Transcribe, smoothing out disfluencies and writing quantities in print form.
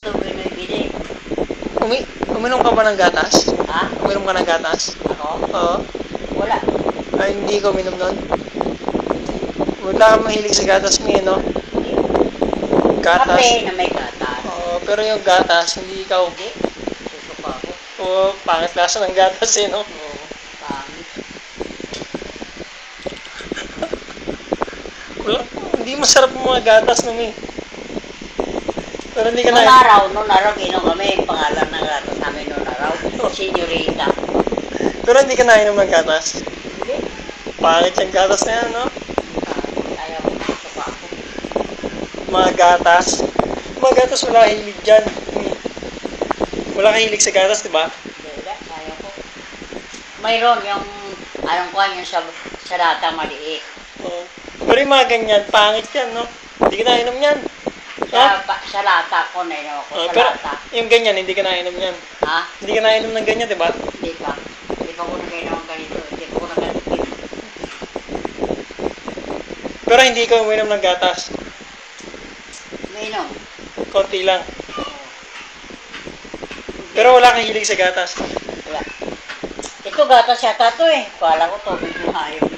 Sobrang may bili. Uminom ka ba ng gatas? Ha? Uminom ka ng gatas? Ako? Oo. Wala. Ay, hindi ka uminom nun? Wala kang mahilig sa gatas mo no? Hindi. Gatas? Kape na may gatas. Oo, pero yung gatas, hindi ikaw. Hindi. Susuka ako. Oo, pangit lasa ng gatas no? Oo. Pangit. Wala, hindi masarap yung mga gatas nun Pero hindi ka na... Noong araw, inom kami. Pangalan ng gatas namin noong araw. Senyorita. Pero hindi ka nainom ng gatas. Hindi. Pangit yung gatas na yan, no? Ayaw ko. Susuka ako. Mga gatas. Mga gatas wala hilig dyan. Wala kang hilig sa gatas, di ba? Wala. Ayaw ko. Mayroon yung, anong kuhan yung sa lata maliit. Oo. Pero yung mga ganyan, pangit yan, no? Hindi ka nainom yan. Sa lata ko na yun ako. Sa Pero lata. yung ganyan, hindi ka nainom yan. Ha? Hindi ka nainom ng ganyan, di ba? Hindi pa. Hindi pa ko nagainom ng ganito. Hindi pa ko nagainom. Pero hindi ka uminom ng gatas. Mainom. Konti lang. Pero wala kang hilig sa gatas. Wala. Ito gatas yata to eh. Kala ko tubig yung hayop.